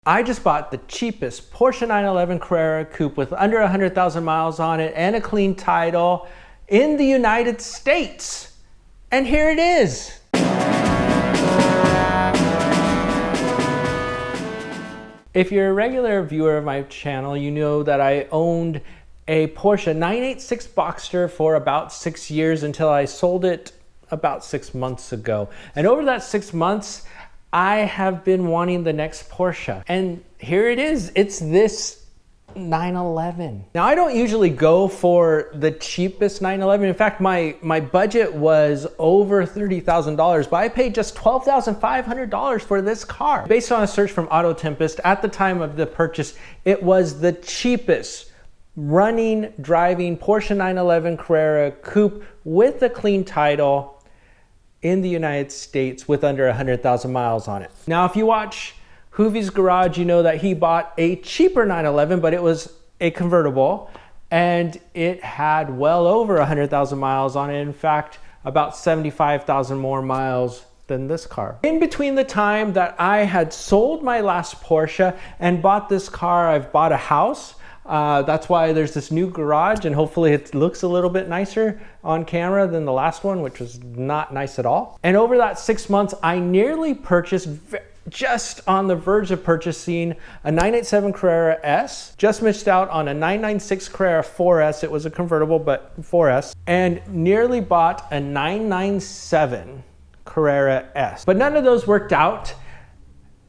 I just bought the cheapest Porsche 911 Carrera Coupe with under 100,000 miles on it and a clean title in the United States. And here it is. If you're a regular viewer of my channel, you know that I owned a Porsche 986 Boxster for about 6 years until I sold it about 6 months ago. And over that 6 months, I have been wanting the next Porsche. And here it is, it's this 911. Now I don't usually go for the cheapest 911. In fact, my budget was over $30,000, but I paid just $12,500 for this car. Based on a search from Auto Tempest, at the time of the purchase, it was the cheapest running, driving Porsche 911 Carrera Coupe with a clean title in the United States with under 100,000 miles on it. Now, if you watch Hoovie's Garage, you know that he bought a cheaper 911, but it was a convertible and it had well over 100,000 miles on it. In fact, about 75,000 more miles than this car. In between the time that I had sold my last Porsche and bought this car, I've bought a house. That's why there's this new garage, and hopefully it looks a little bit nicer on camera than the last one, which was not nice at all. And over that 6 months, I nearly purchased, just on the verge of purchasing, a 987 Carrera S, just missed out on a 996 Carrera 4S. It was a convertible, but 4S, and nearly bought a 997 Carrera S. But none of those worked out,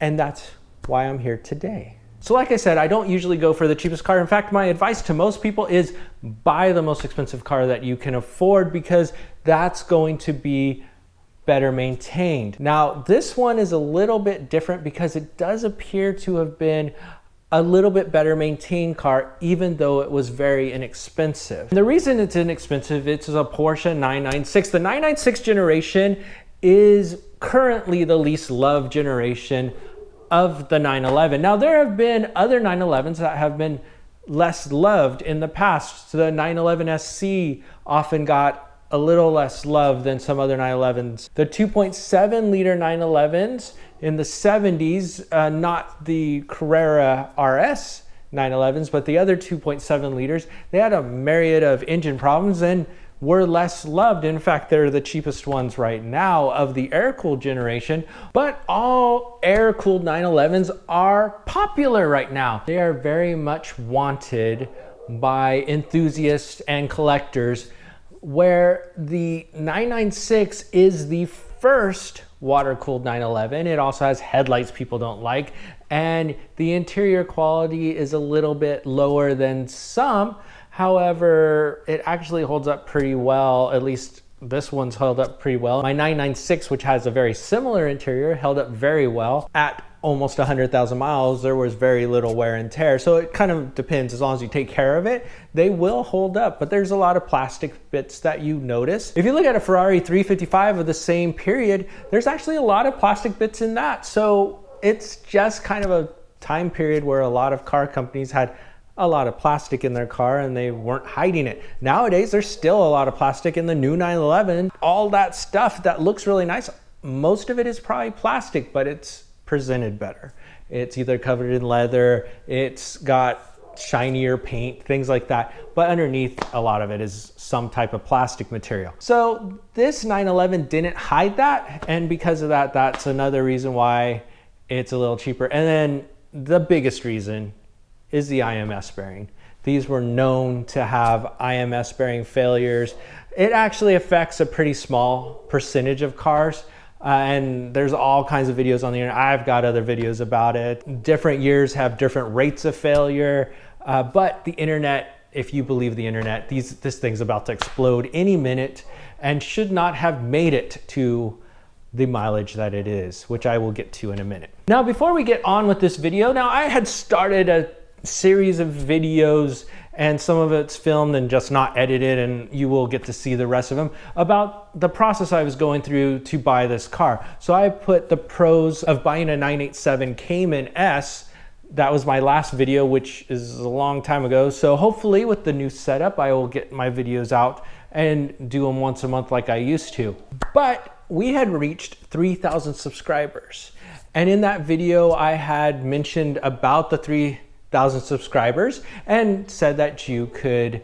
and that's why I'm here today. So like I said, I don't usually go for the cheapest car. In fact, my advice to most people is buy the most expensive car that you can afford, because that's going to be better maintained. Now, this one is a little bit different because it does appear to have been a little bit better maintained car, even though it was very inexpensive. And the reason it's inexpensive, it's a Porsche 996. The 996 generation is currently the least loved generation of the 911. Now, there have been other 911s that have been less loved in the past. So the 911 SC often got a little less love than some other 911s. The 2.7 liter 911s in the 70s, not the Carrera RS 911s, but the other 2.7 liters, they had a myriad of engine problems and were less loved. In fact, they're the cheapest ones right now of the air-cooled generation, but all air-cooled 911s are popular right now. They are very much wanted by enthusiasts and collectors, where the 996 is the first water-cooled 911. It also has headlights people don't like, and the interior quality is a little bit lower than some. However, it actually holds up pretty well. At least this one's held up pretty well. My 996, which has a very similar interior, held up very well. At almost 100,000 miles, there was very little wear and tear. So it kind of depends. As long as you take care of it, they will hold up. But there's a lot of plastic bits that you notice. If you look at a Ferrari 355 of the same period, there's actually a lot of plastic bits in that. So it's just kind of a time period where a lot of car companies had a lot of plastic in their car and they weren't hiding it. Nowadays, there's still a lot of plastic in the new 911. All that stuff that looks really nice, most of it is probably plastic, but it's presented better. It's either covered in leather, it's got shinier paint, things like that. But underneath, a lot of it is some type of plastic material. So this 911 didn't hide that. And because of that, that's another reason why it's a little cheaper. And then the biggest reason is the IMS bearing. These were known to have IMS bearing failures. It actually affects a pretty small percentage of cars. And there's all kinds of videos on the internet. I've got other videos about it. Different years have different rates of failure. But the internet, if you believe the internet, this thing's about to explode any minute and should not have made it to the mileage that it is, which I will get to in a minute. Now, before we get on with this video, now I had started a series of videos, and some of it's filmed and just not edited, and you will get to see the rest of them, about the process I was going through to buy this car. So I put the pros of buying a 987 Cayman S. That was my last video, which is a long time ago. So hopefully with the new setup, I will get my videos out and do them once a month like I used to. But we had reached 3,000 subscribers. And in that video, I had mentioned about the 3,000 subscribers and said that you could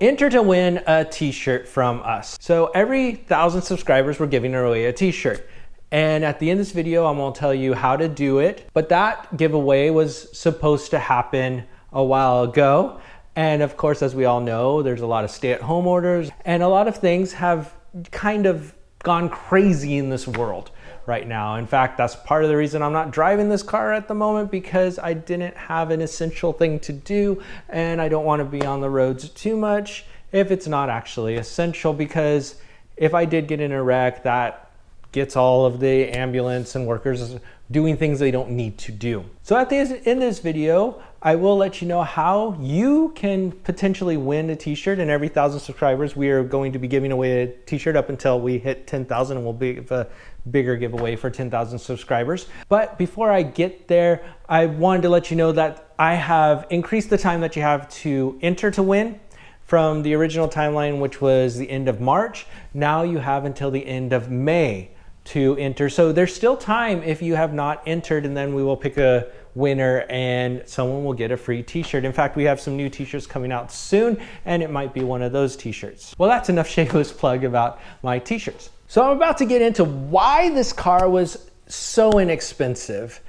enter to win a t-shirt from us. So every 1,000 subscribers, we're giving away a t-shirt. And at the end of this video, I'm gonna tell you how to do it. But that giveaway was supposed to happen a while ago. And of course, as we all know, there's a lot of stay-at-home orders and a lot of things have kind of gone crazy in this world right now. In fact, that's part of the reason I'm not driving this car at the moment, because I didn't have an essential thing to do and I don't want to be on the roads too much if it's not actually essential, because if I did get in a wreck, that gets all of the ambulance and workers doing things they don't need to do. So at the end of this video, I will let you know how you can potentially win a t-shirt. And every 1,000 subscribers, we are going to be giving away a t-shirt up until we hit 10,000, and we'll be a bigger giveaway for 10,000 subscribers. But before I get there, I wanted to let you know that I have increased the time that you have to enter to win from the original timeline, which was the end of March. Now you have until the end of May to enter. So there's still time if you have not entered, and then we will pick a winner and someone will get a free t-shirt. In fact, we have some new t-shirts coming out soon, and it might be one of those t-shirts. Well, that's enough shameless plug about my t-shirts. So I'm about to get into why this car was so inexpensive.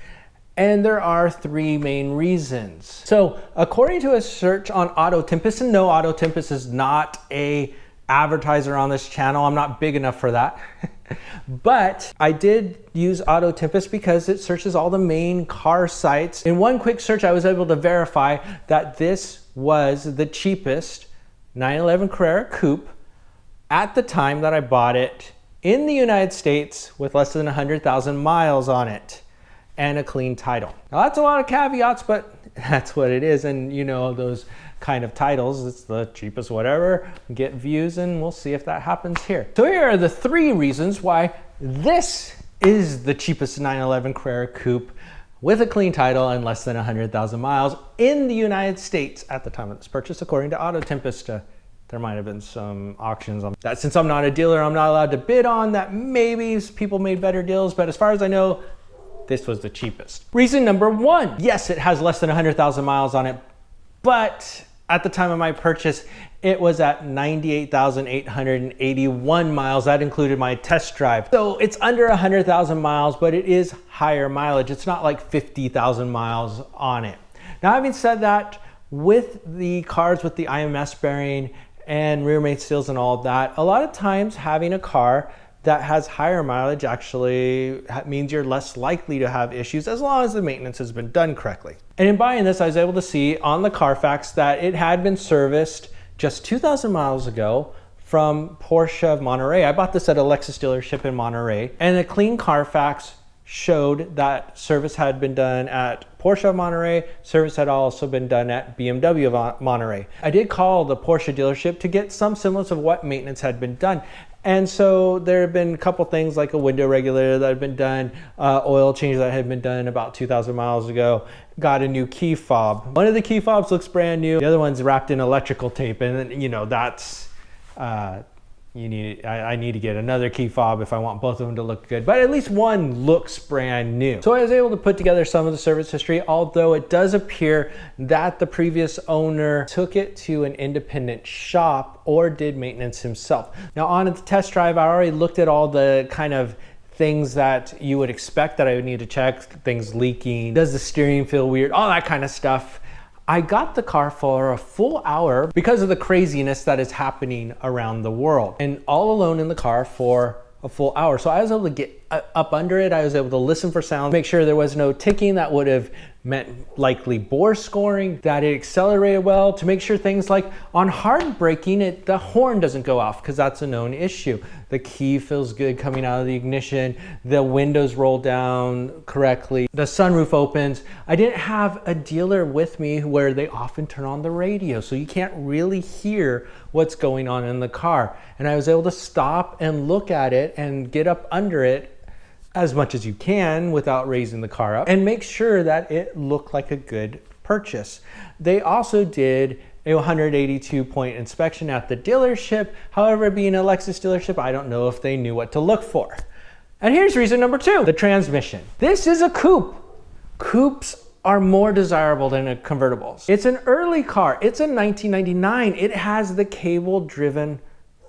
And there are three main reasons. So according to a search on Auto Tempest, and no, Auto Tempest is not a advertiser on this channel. I'm not big enough for that. But I did use Auto Tempest because it searches all the main car sites. In one quick search, I was able to verify that this was the cheapest 911 Carrera Coupe at the time that I bought it in the United States with less than 100,000 miles on it and a clean title. Now that's a lot of caveats, but that's what it is. And you know, those kind of titles, it's the cheapest whatever, get views, and we'll see if that happens here. So here are the three reasons why this is the cheapest 911 Carrera Coupe with a clean title and less than 100,000 miles in the United States at the time of this purchase, according to Auto Tempest. There might have been some auctions on that. Since I'm not a dealer, I'm not allowed to bid on that. Maybe people made better deals, but as far as I know, this was the cheapest. Reason number one, yes, it has less than 100,000 miles on it, but at the time of my purchase, it was at 98,881 miles. That included my test drive. So it's under 100,000 miles, but it is higher mileage. It's not like 50,000 miles on it. Now, having said that, with the cars with the IMS bearing and rear main seals and all of that, a lot of times having a car that has higher mileage actually means you're less likely to have issues as long as the maintenance has been done correctly. And in buying this, I was able to see on the CarFax that it had been serviced just 2,000 miles ago from Porsche of Monterey. I bought this at a Lexus dealership in Monterey, and a clean CarFax showed that service had been done at Porsche of Monterey. Service had also been done at BMW of Monterey. I did call the Porsche dealership to get some semblance of what maintenance had been done. And so there have been a couple things like a window regulator that had been done, oil change that had been done about 2,000 miles ago, got a new key fob. One of the key fobs looks brand new. The other one's wrapped in electrical tape, and you know, that's, I need to get another key fob if I want both of them to look good, but at least one looks brand new. So I was able to put together some of the service history, although it does appear that the previous owner took it to an independent shop or did maintenance himself. Now on the test drive, I already looked at all the kind of things that you would expect that I would need to check, things leaking, does the steering feel weird, all that kind of stuff. I got the car for a full hour because of the craziness that is happening around the world, and all alone in the car for a full hour. So I was able to get up under it. I was able to listen for sound, make sure there was no ticking that would have meant likely bore scoring, that it accelerated well, to make sure things like on hard braking, the horn doesn't go off because that's a known issue. The key feels good coming out of the ignition, the windows roll down correctly, the sunroof opens. I didn't have a dealer with me where they often turn on the radio, so you can't really hear what's going on in the car. And I was able to stop and look at it and get up under it as much as you can without raising the car up and make sure that it looked like a good purchase. They also did a 182-point inspection at the dealership. However, being a Lexus dealership, I don't know if they knew what to look for. And here's reason number 2, the transmission. This is a coupe. Coupes are more desirable than convertibles. It's an early car. It's a 1999. It has the cable-driven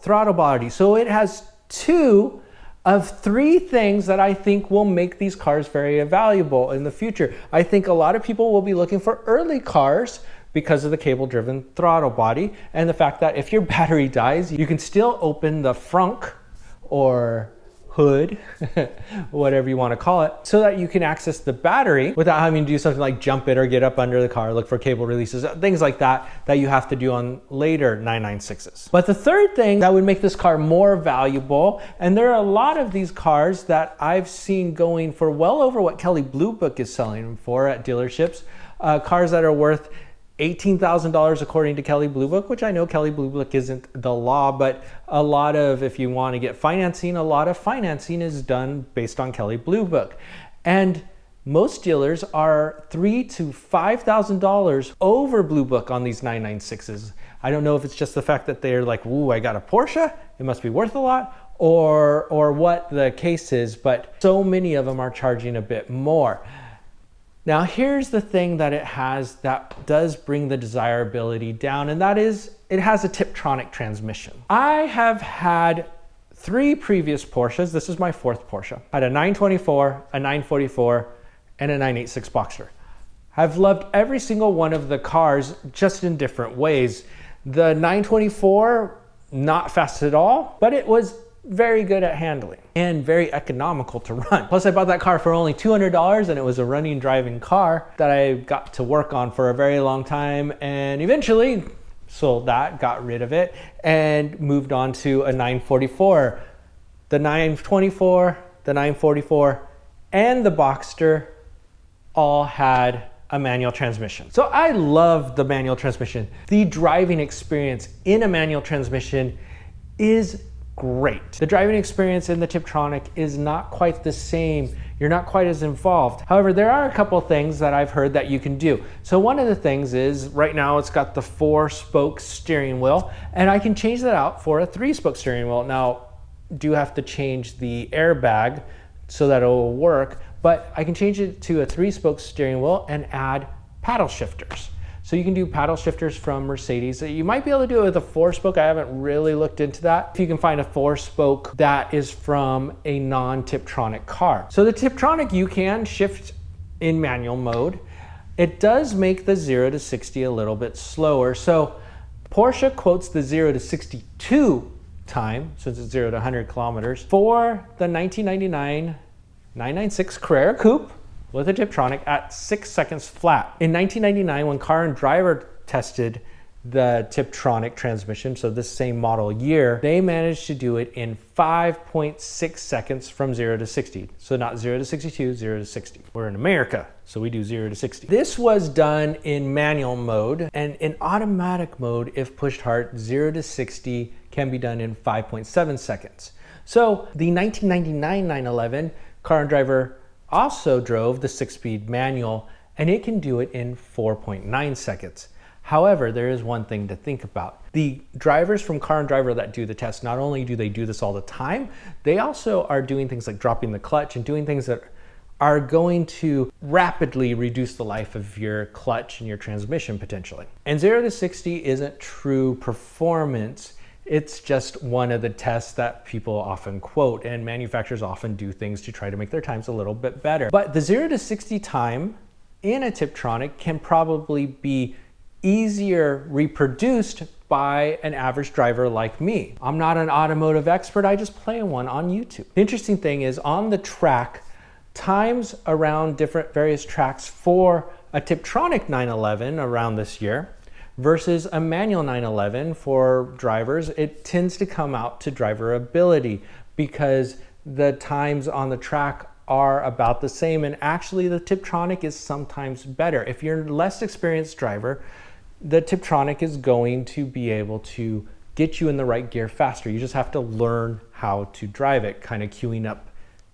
throttle body. So it has 2 of 3 things that I think will make these cars very valuable in the future. I think a lot of people will be looking for early cars because of the cable-driven throttle body and the fact that if your battery dies, you can still open the frunk or hood, whatever you want to call it, so that you can access the battery without having to do something like jump it or get up under the car, look for cable releases, things like that you have to do on later 996s. But the third thing that would make this car more valuable, and there are a lot of these cars that I've seen going for well over what Kelley Blue Book is selling them for at dealerships, cars that are worth $18,000 according to Kelley Blue Book, which I know Kelley Blue Book isn't the law, but a lot of, if you want to get financing, a lot of financing is done based on Kelley Blue Book. And most dealers are $3,000 to $5,000 over Blue Book on these 996s. I don't know if it's just the fact that they're like, ooh, I got a Porsche, it must be worth a lot, or what the case is, but so many of them are charging a bit more. Now, here's the thing that it has that does bring the desirability down, and that is it has a Tiptronic transmission. I have had 3 previous Porsches. This is my 4th Porsche. I had a 924, a 944, and a 986 Boxster. I've loved every single one of the cars, just in different ways. The 924, not fast at all, but it was very good at handling and very economical to run. Plus I bought that car for only $200 and it was a running driving car that I got to work on for a very long time and eventually sold that, got rid of it and moved on to a 944. The 924, the 944 and the Boxster all had a manual transmission. So I love the manual transmission. The driving experience in a manual transmission is great. The driving experience in the Tiptronic is not quite the same. You're not quite as involved. However, there are a couple things that I've heard that you can do. So one of the things is right now it's got the 4-spoke steering wheel and I can change that out for a 3-spoke steering wheel. Now, do have to change the airbag so that it will work, but I can change it to a 3-spoke steering wheel and add paddle shifters. So you can do paddle shifters from Mercedes. You might be able to do it with a 4-spoke. I haven't really looked into that. If you can find a 4-spoke that is from a non-Tiptronic car. So the Tiptronic, you can shift in manual mode. It does make the 0 to 60 a little bit slower. So Porsche quotes the 0 to 62 time, since it's 0 to 100 kilometers, for the 1999 996 Carrera Coupe with a Tiptronic at 6 seconds flat. In 1999, when Car and Driver tested the Tiptronic transmission, so this same model year, they managed to do it in 5.6 seconds from 0 to 60. So not 0 to 62, 0 to 60. We're in America, so we do 0 to 60. This was done in manual mode, and in automatic mode, if pushed hard, 0 to 60 can be done in 5.7 seconds. So the 1999 911, Car and Driver also drove the 6-speed manual and it can do it in 4.9 seconds. However, there is one thing to think about. The drivers from Car and Driver that do the test, not only do they do this all the time, they also are doing things like dropping the clutch and doing things that are going to rapidly reduce the life of your clutch and your transmission potentially. And 0 to 60 isn't true performance. It's just one of the tests that people often quote, and manufacturers often do things to try to make their times a little bit better. But the 0 to 60 time in a Tiptronic can probably be easier reproduced by an average driver like me. I'm not an automotive expert, I just play one on YouTube. The interesting thing is on the track, times around different various tracks for a Tiptronic 911 around this year versus a manual 911 for drivers, it tends to come out to driver ability because the times on the track are about the same, and actually the Tiptronic is sometimes better. If you're a less experienced driver, the Tiptronic is going to be able to get you in the right gear faster. You just have to learn how to drive it, kind of queuing up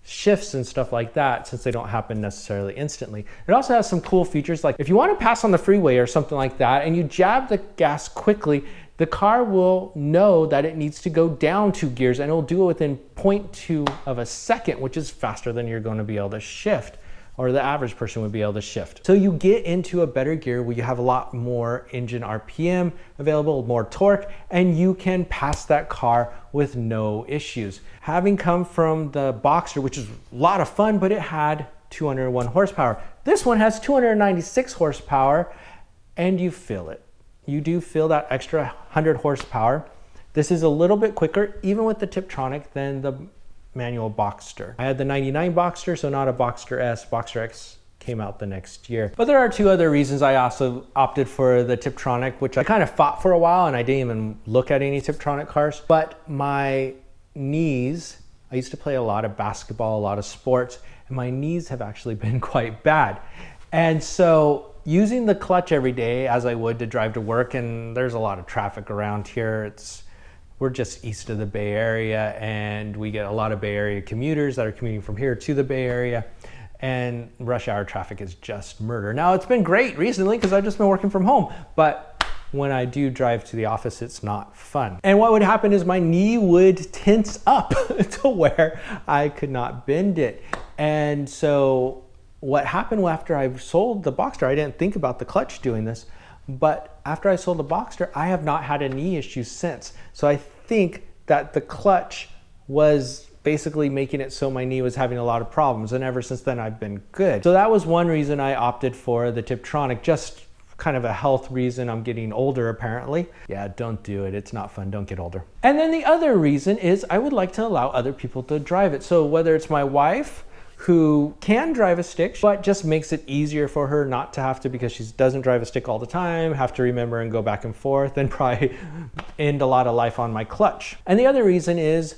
shifts and stuff like that, since they don't happen necessarily instantly. It also has some cool features, like if you want to pass on the freeway or something like that and you jab the gas quickly, the car will know that it needs to go down 2 gears, and it'll do it within 0.2 of a second, which is faster than you're going to be able to shift, or the average person would be able to shift. So you get into a better gear where you have a lot more engine RPM available, more torque, and you can pass that car with no issues. Having come from the Boxster, which is a lot of fun, but it had 201 horsepower. This one has 296 horsepower, and you feel it. You do feel that extra 100 horsepower. This is a little bit quicker, even with the Tiptronic, than the manual Boxster. I had the 99 Boxster, so not a Boxster S. Boxster X came out the next year. But there are 2 other reasons I also opted for the Tiptronic, which I kind of fought for a while, and I didn't even look at any Tiptronic cars. But my knees, I used to play a lot of basketball, a lot of sports, and my knees have actually been quite bad. And so using the clutch every day as I would to drive to work, and there's a lot of traffic around here. We're just east of the Bay Area, and we get a lot of Bay Area commuters that are commuting from here to the Bay Area, and rush hour traffic is just murder. Now, it's been great recently because I've just been working from home, but when I do drive to the office, it's not fun. And what would happen is my knee would tense up to where I could not bend it. And so what happened after I sold the Boxster, I didn't think about the clutch doing this, but after I sold the Boxster, I have not had a knee issue since. So I think that the clutch was basically making it so my knee was having a lot of problems, and ever since then I've been good. So that was one reason I opted for the Tiptronic, just kind of a health reason. I'm getting older apparently. Yeah, don't do it. It's not fun. Don't get older. And then the other reason is I would like to allow other people to drive it. So whether it's my wife, who can drive a stick, but just makes it easier for her not to have to, because she doesn't drive a stick all the time, have to remember and go back and forth, and probably end a lot of life on my clutch. And the other reason is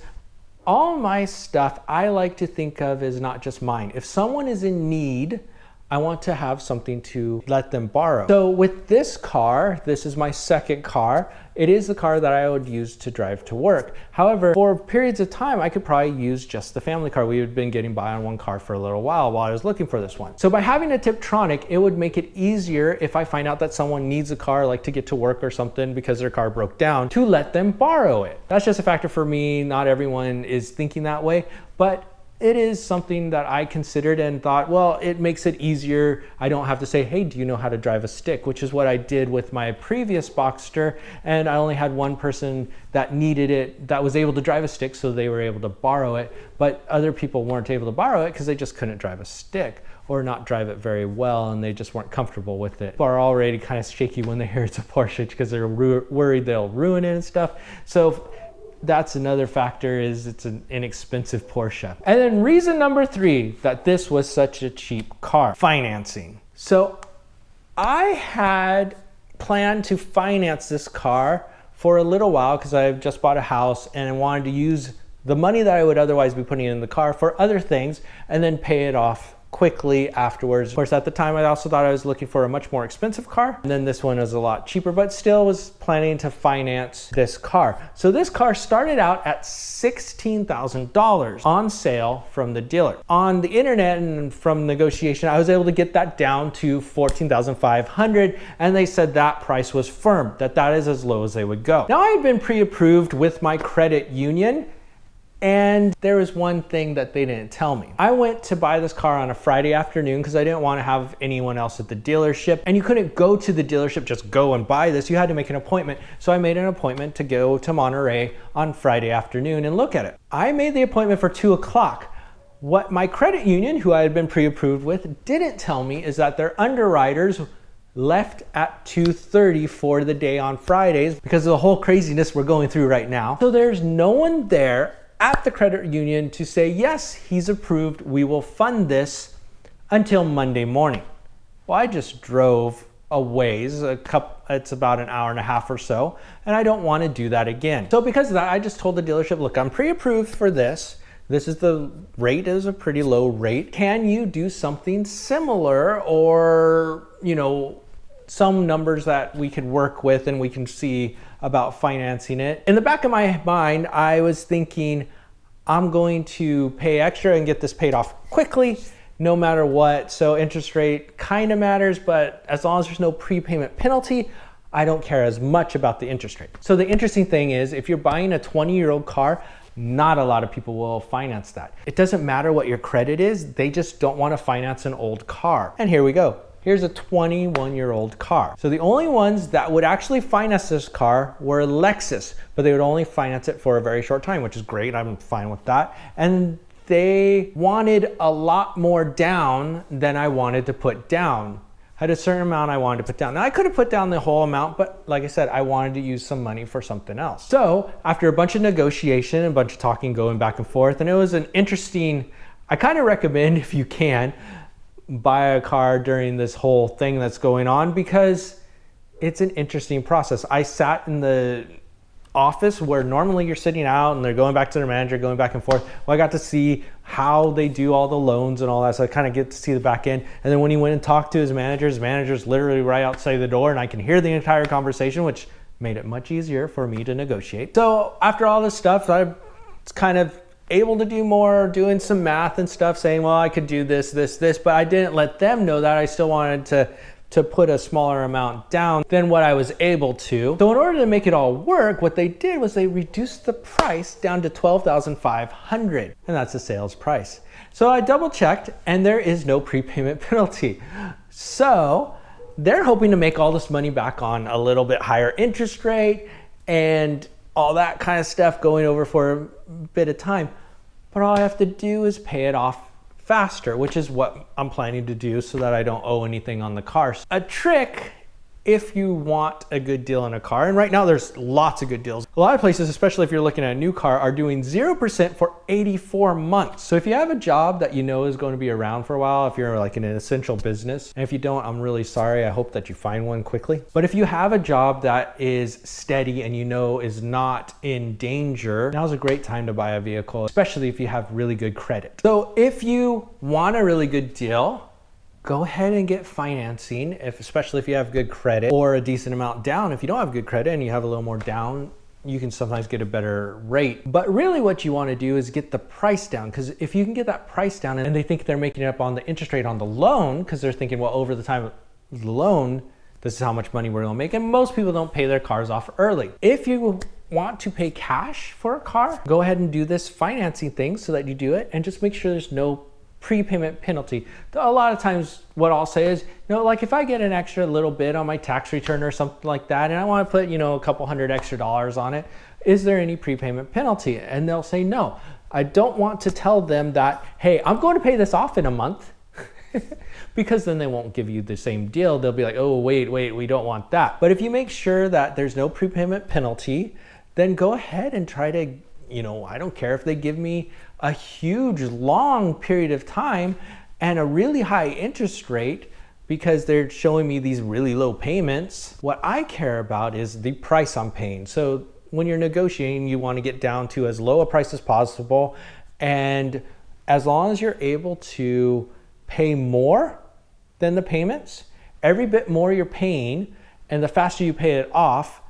all my stuff I like to think of as not just mine. If someone is in need, I want to have something to let them borrow. So with this car, this is my second car. It is the car that I would use to drive to work. However, for periods of time, I could probably use just the family car. We had been getting by on one car for a little while I was looking for this one. So by having a Tiptronic, it would make it easier if I find out that someone needs a car, like to get to work or something because their car broke down, to let them borrow it. That's just a factor for me. Not everyone is thinking that way, but it is something that I considered and thought, well, it makes it easier. I don't have to say, hey, do you know how to drive a stick? Which is what I did with my previous Boxster. And I only had one person that needed it, that was able to drive a stick, so they were able to borrow it. But other people weren't able to borrow it because they just couldn't drive a stick, or not drive it very well, and they just weren't comfortable with it. People are already kind of shaky when they hear it's a Porsche because they're worried they'll ruin it and stuff. So that's another factor, is it's an inexpensive Porsche. And then reason number 3 that this was such a cheap car: financing. So I had planned to finance this car for a little while because I've just bought a house and I wanted to use the money that I would otherwise be putting in the car for other things and then pay it off quickly afterwards. Of course, at the time, I also thought I was looking for a much more expensive car. And then this one is a lot cheaper, but still was planning to finance this car. So this car started out at $16,000 on sale from the dealer. On the internet and from negotiation, I was able to get that down to $14,500. And they said that price was firm, that is as low as they would go. Now, I had been pre-approved with my credit union, and there was one thing that they didn't tell me. I went to buy this car on a Friday afternoon because I didn't want to have anyone else at the dealership. And you couldn't go to the dealership, just go and buy this. You had to make an appointment. So I made an appointment to go to Monterey on Friday afternoon and look at it. I made the appointment for 2 o'clock. What my credit union, who I had been pre-approved with, didn't tell me is that their underwriters left at 2:30 for the day on Fridays because of the whole craziness we're going through right now. So there's no one there at the credit union to say, yes, he's approved, we will fund this until Monday morning. Well, I just drove a ways, it's about an hour and a half or so, and I don't want to do that again. So because of that, I just told the dealership, look, I'm pre-approved for this. This is the rate, is a pretty low rate. Can you do something similar, or, some numbers that we could work with and we can see about financing it? In the back of my mind, I was thinking, I'm going to pay extra and get this paid off quickly, no matter what. So interest rate kind of matters, but as long as there's no prepayment penalty, I don't care as much about the interest rate. So the interesting thing is, if you're buying a 20-year-old car, not a lot of people will finance that. It doesn't matter what your credit is, they just don't want to finance an old car. And here we go. Here's a 21-year-old car. So the only ones that would actually finance this car were Lexus, but they would only finance it for a very short time, which is great. I'm fine with that. And they wanted a lot more down than I wanted to put down. I had a certain amount I wanted to put down. Now I could have put down the whole amount, but like I said, I wanted to use some money for something else. So after a bunch of negotiation and a bunch of talking, going back and forth, and it was an interesting, I kind of recommend, if you can, buy a car during this whole thing that's going on, because it's an interesting process. I sat in the office where normally you're sitting out and they're going back to their manager, going back and forth. Well, I got to see how they do all the loans and all that, so I kind of get to see the back end. And then when he went and talked to his manager's literally right outside the door, and I can hear the entire conversation, which made it much easier for me to negotiate. So after all this stuff, I was kind of able to do more, doing some math and stuff, saying, well, I could do this, but I didn't let them know that I still wanted to put a smaller amount down than what I was able to. So in order to make it all work, what they did was they reduced the price down to $12,500, and that's the sales price. So I double checked, and there is no prepayment penalty. So they're hoping to make all this money back on a little bit higher interest rate and all that kind of stuff, going over for a bit of time. But all I have to do is pay it off faster, which is what I'm planning to do so that I don't owe anything on the car. A trick, if you want a good deal on a car, and right now there's lots of good deals. A lot of places, especially if you're looking at a new car, are doing 0% for 84 months. So if you have a job that you know is going to be around for a while, if you're like in an essential business, and if you don't, I'm really sorry, I hope that you find one quickly. But if you have a job that is steady and you know is not in danger, now's a great time to buy a vehicle, especially if you have really good credit. So if you want a really good deal, go ahead and get financing, especially if you have good credit, or a decent amount down. If you don't have good credit and you have a little more down, you can sometimes get a better rate. But really what you want to do is get the price down, because if you can get that price down, and they think they're making it up on the interest rate on the loan, because they're thinking, well, over the time of the loan, this is how much money we're gonna make. And most people don't pay their cars off early. If you want to pay cash for a car, go ahead and do this financing thing so that you do it, and just make sure there's no prepayment penalty. A lot of times what I'll say is, like if I get an extra little bit on my tax return or something like that, and I want to put, a couple $100 extra on it, is there any prepayment penalty? And they'll say no. I don't want to tell them that, hey, I'm going to pay this off in a month, because then they won't give you the same deal. They'll be like, oh, wait, we don't want that. But if you make sure that there's no prepayment penalty, then go ahead and try to, I don't care if they give me a huge long period of time and a really high interest rate, because they're showing me these really low payments. What I care about is the price I'm paying. So when you're negotiating, you want to get down to as low a price as possible. And as long as you're able to pay more than the payments, every bit more you're paying, and the faster you pay it off,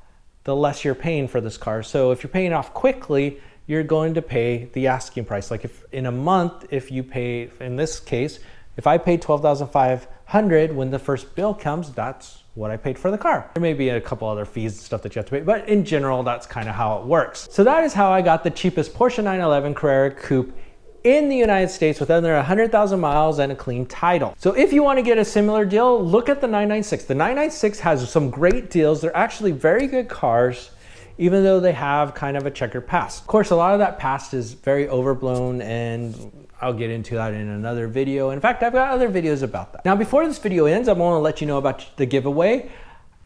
the less you're paying for this car. So if you're paying it off quickly, you're going to pay the asking price. Like if in a month, if you pay, in this case, if I paid $12,500 when the first bill comes, that's what I paid for the car. There may be a couple other fees and stuff that you have to pay, but in general, that's kind of how it works. So that is how I got the cheapest Porsche 911 Carrera Coupe in the United States with under 100,000 miles and a clean title. So if you want to get a similar deal, look at the 996. The 996 has some great deals. They're actually very good cars, even though they have kind of a checkered past. Of course, a lot of that past is very overblown, and I'll get into that in another video. In fact, I've got other videos about that. Now, before this video ends, I want to let you know about the giveaway.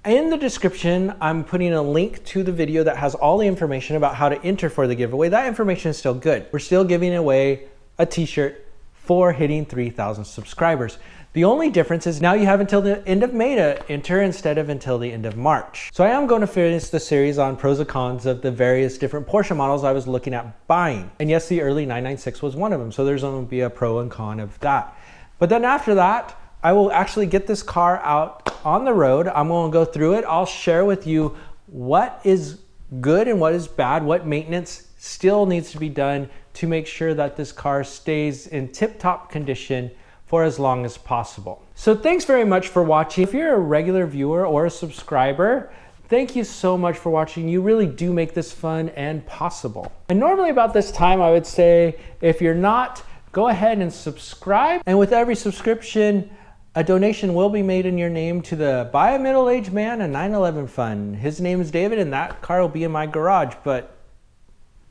In the description, I'm putting a link to the video that has all the information about how to enter for the giveaway. That information is still good. We're still giving away a t-shirt for hitting 3,000 subscribers. The only difference is now you have until the end of May to enter instead of until the end of March. So I am going to finish the series on pros and cons of the various different Porsche models I was looking at buying. And yes, the early 996 was one of them. So there's going to be a pro and con of that. But then after that, I will actually get this car out on the road. I'm going to go through it. I'll share with you what is good and what is bad, what maintenance still needs to be done to make sure that this car stays in tip-top condition for as long as possible. So thanks very much for watching. If you're a regular viewer or a subscriber, Thank you so much for watching. You really do make this fun and possible. And normally about this time, I would say, if you're not, go ahead and subscribe. And with every subscription, a donation will be made in your name to the Buy a Middle-Aged Man a 911 Fund. His name is David, and that car will be in my garage, but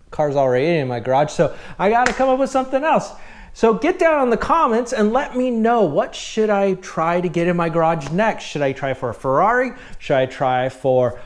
the car's already in my garage, so I gotta come up with something else. So get down in the comments and let me know, what should I try to get in my garage next? Should I try for a Ferrari? Should I try for,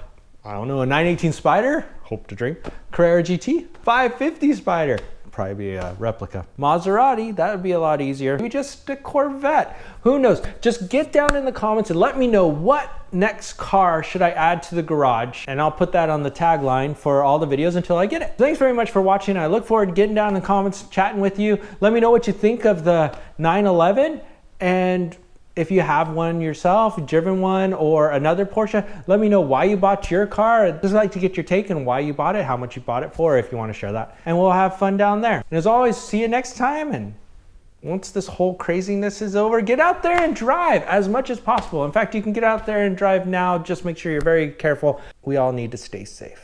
I don't know, a 918 Spider? Hope to drink. Carrera GT? 550 Spider? Probably be a replica. Maserati, that would be a lot easier. Maybe just a Corvette. Who knows? Just get down in the comments and let me know, what next car should I add to the garage? And I'll put that on the tagline for all the videos until I get it. Thanks very much for watching. I look forward to getting down in the comments, chatting with you. Let me know what you think of the 911, and if you have one yourself, driven one, or another Porsche, let me know why you bought your car. I'd just like to get your take on why you bought it, how much you bought it for, if you want to share that. And we'll have fun down there. And as always, see you next time. And once this whole craziness is over, get out there and drive as much as possible. In fact, you can get out there and drive now. Just make sure you're very careful. We all need to stay safe.